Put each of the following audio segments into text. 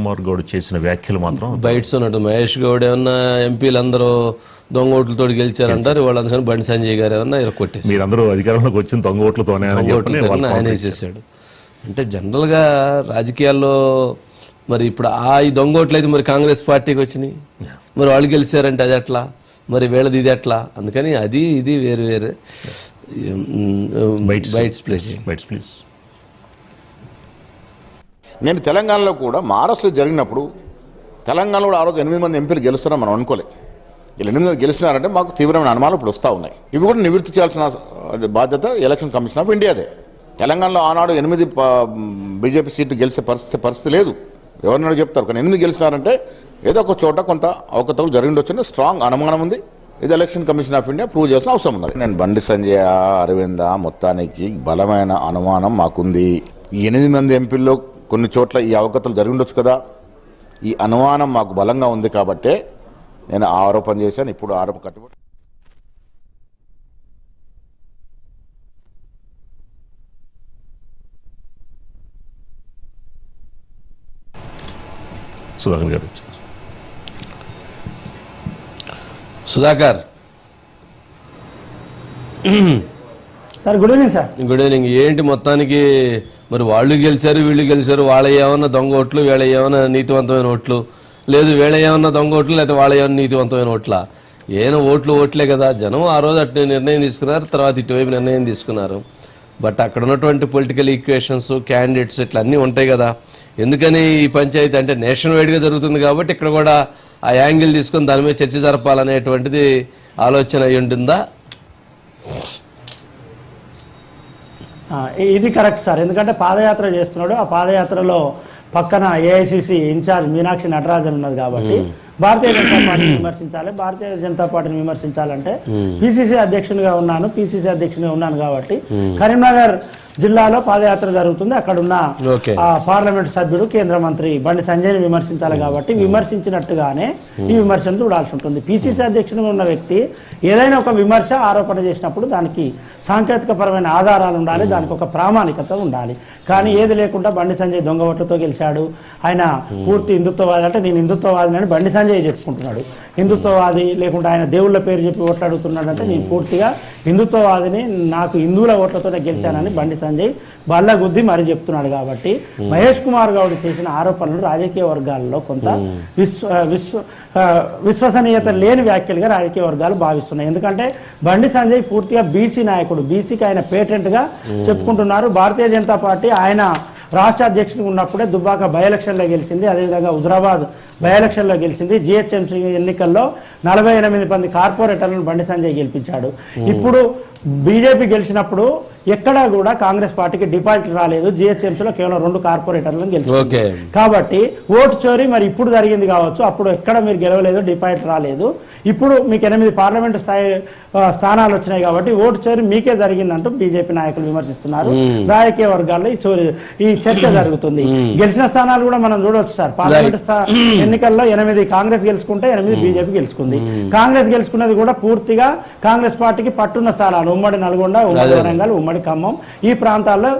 కుమార్ గౌడ్ చేసిన వ్యాఖ్యలు మాత్రం బైట్స్ ఉన్నట్టు. మహేష్ గౌడ్ ఏమన్నా ఎంపీలందరూ దొంగ ఓట్లతో గెలిచారంటారు, వాళ్ళు అందుకని బండి సంజయ్ గారు ఏమన్నా ఇలా కొట్టేసి మీరందరూ అధికారంలోకి వచ్చిన దొంగ ఓట్లతోనే ఆయన వేసేసాడు. అంటే జనరల్గా రాజకీయాల్లో మరి ఇప్పుడు ఈ దొంగ ఓట్లు అయితే మరి కాంగ్రెస్ పార్టీకి వచ్చినాయి, మరి వాళ్ళు గెలిచారంటే అది ఎట్లా, మరి వీళ్ళది ఇది ఎట్లా, అందుకని అది ఇది వేరు వేరే. Bytes please. నేను తెలంగాణలో కూడా మహారాష్ట్రలో జరిగినప్పుడు తెలంగాణలో కూడా ఆ రోజు 8 మంది ఎంపీలు గెలుస్తున్నాం మనం అనుకోలే. వీళ్ళు 8 మంది గెలుస్తున్నారంటే మాకు తీవ్రమైన అనుమానాలు ఇప్పుడు వస్తూ ఉన్నాయి. ఇవి కూడా నివృత్తి చేయాల్సిన బాధ్యత ఎలక్షన్ కమిషన్ ఆఫ్ ఇండియాదే. తెలంగాణలో ఆనాడు 8 బీజేపీ సీట్లు గెలిచే పరిస్థితి లేదు. ఎవరినైనా చెప్తారు, కానీ 8 గెలిచినారంటే ఏదో ఒక చోట కొంత అవకతవకలు జరిగిండొచ్చని స్ట్రాంగ్ అనుమానం ఉంది. ఇది election commission of India prove చేయాల్సిన అవసరం ఉన్నది. నేను బండి సంజయ్, అరవింద మొత్తానికి బలమైన అనుమానం మాకుంది. ఈ 8 మంది ఎంపీల్లో కొన్ని చోట్ల ఈ అవకతలు జరిగి ఉండొచ్చు కదా, ఈ అనుమానం మాకు బలంగా ఉంది కాబట్టే నేను ఆరోపణ చేశాను. ఇప్పుడు ఆరోపణ కట్టుబడి సుధాకర్ గారు. Sudhakar sir, good evening sir. Good evening. ఏంటి మొత్తానికి మరి వాళ్ళు గెలిచారు వీళ్ళు గెలిచారు, వాళ్ళ ఏమన్నా దొంగ ఓట్లు వీళ్ళ ఏమన్నా నీతివంతమైన ఓట్లు, లేదు వీళ్ళ ఏమన్నా దొంగ ఓట్లు లేకపోతే వాళ్ళ ఏమన్నా నీతివంతమైన ఓట్ల, ఏమైనా ఓట్లే కదా. జనం ఆ రోజు అటు నిర్ణయం తీసుకున్నారు, తర్వాత ఇటువైపు నిర్ణయం తీసుకున్నారు. బట్ అక్కడ ఉన్నటువంటి పొలిటికల్ ఈక్వేషన్స్, క్యాండిడేట్స్ ఇట్లా అన్నీ ఉంటాయి కదా. ఎందుకని ఈ పంచాయతీ అంటే నేషన్ వైడ్గా జరుగుతుంది కాబట్టి ఇక్కడ కూడా ఆ యాంగిల్ తీసుకొని దాని మీద చర్చ జరపాలనేటువంటిది ఆలోచన అయి ఉంటుందా? ఇది కరెక్ట్ సార్. ఎందుకంటే పాదయాత్ర చేస్తున్నాడు, ఆ పాదయాత్రలో పక్కన ఏఐసిసి ఇన్ఛార్జ్ మీనాక్షి నటరాజన్ ఉన్నది కాబట్టి భారతీయ జనతా పార్టీని విమర్శించాలి. భారతీయ జనతా పార్టీని విమర్శించాలంటే పిసిసి అధ్యక్షునిగా ఉన్నాను కాబట్టి కరీంనగర్ జిల్లాలో పాదయాత్ర జరుగుతుంది. అక్కడున్న పార్లమెంట్ సభ్యుడు కేంద్ర మంత్రి బండి సంజయ్ని విమర్శించాలి కాబట్టి విమర్శించినట్టుగానే ఈ విమర్శను చూడాల్సి ఉంటుంది. పిసిసి అధ్యక్షునిగా ఉన్న వ్యక్తి ఏదైనా ఒక విమర్శ ఆరోపణ చేసినప్పుడు దానికి సాంకేతికపరమైన ఆధారాలు ఉండాలి, దానికి ఒక ప్రామాణికత ఉండాలి. కానీ ఏది లేకుండా బండి సంజయ్ దొంగ ఓట్లతో గెలిచాడు, ఆయన పూర్తి హిందుత్వవాది అంటే నేను హిందుత్వవాదిని అని బండి సంజయ్ చెప్పుకుంటున్నాడు. హిందుత్వవాది లేకుండా ఆయన దేవుళ్ళ పేరు చెప్పి ఓట్లాడుతున్నాడు అంటే నేను పూర్తిగా హిందుత్వవాదిని, నాకు హిందువుల ఓట్లతోనే గెలిచానని బండి సంజయ్ బల్లగుద్ది మరి చెప్తున్నాడు. కాబట్టి మహేష్ కుమార్ గౌడ్ చేసిన ఆరోపణలు రాజకీయ వర్గాల్లో కొంత విశ్వసనీయత లేని వ్యాఖ్యలుగా రాజకీయ వర్గాలు భావిస్తున్నాయి. ఎందుకంటే బండి సంజయ్ పూర్తిగా బీసీ నాయకుడు, బీసీకి ఆయన పేటెంట్గా చెప్పుకుంటున్నారు. భారతీయ జనతా పార్టీ ఆయన రాష్ట్ర అధ్యక్షుడు ఉన్నప్పుడే దుబ్బాక బై ఎలక్షన్లో గెలిచింది, అదేవిధంగా హుజరాబాద్ బై ఎలక్షన్లో గెలిచింది. జిహెచ్ఎంసీ ఎన్నికల్లో 48 మంది కార్పొరేటర్లను బండి సంజయ్ గెలిపించాడు. ఇప్పుడు బీజేపీ గెలిచినప్పుడు ఎక్కడా కూడా కాంగ్రెస్ పార్టీకి డిపాజిట్ రాలేదు. జిహెచ్ఎంసీలో కేవలం 2 కార్పొరేటర్లను గెలిచింది. కాబట్టి ఓటు చోరీ మరి ఇప్పుడు జరిగింది కావచ్చు, అప్పుడు ఎక్కడ మీరు గెలవలేదు, డిపాజిట్ రాలేదు. ఇప్పుడు మీకు 8 పార్లమెంటు స్థానాలు వచ్చినాయి కాబట్టి ఓటు చోరీ మీకే జరిగిందంటూ బీజేపీ నాయకులు విమర్శిస్తున్నారు. రాజకీయ వర్గాల్లో ఈ చర్చ జరుగుతుంది. గెలిచిన స్థానాలు కూడా మనం చూడవచ్చు సార్. పార్లమెంటు ఎన్నికల్లో 8 కాంగ్రెస్ గెలుచుకుంటే 8 బీజేపీ గెలుచుకుంది. కాంగ్రెస్ గెలుచుకున్నది కూడా పూర్తిగా కాంగ్రెస్ పార్టీకి పట్టున్న స్థానాలు. ఉమ్మడి నల్గొండ, ఉమ్మడి వరంగల్, ఉమ్మడి ఖమ్మం ఈ ప్రాంతాల్లో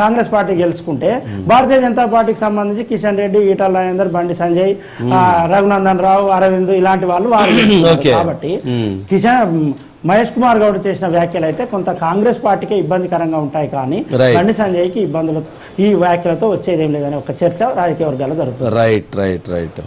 కాంగ్రెస్ పార్టీ గెలుచుకుంటే భారతీయ జనతా పార్టీకి సంబంధించి కిషన్ రెడ్డి, ఈటల రాజేందర్, బండి సంజయ్, రఘునందన్ రావు, అరవింద్ ఇలాంటి వాళ్ళు కాబట్టి మహేష్ కుమార్ గౌడ్ చేసిన వ్యాఖ్యలు అయితే కొంత కాంగ్రెస్ పార్టీకే ఇబ్బందికరంగా ఉంటాయి, కానీ బండి సంజయ్కి ఇబ్బందులు ఈ వ్యాఖ్యలతో వచ్చేదేం లేదని ఒక చర్చ రాజకీయ వర్గాల్లో జరుగుతుంది. రైట్.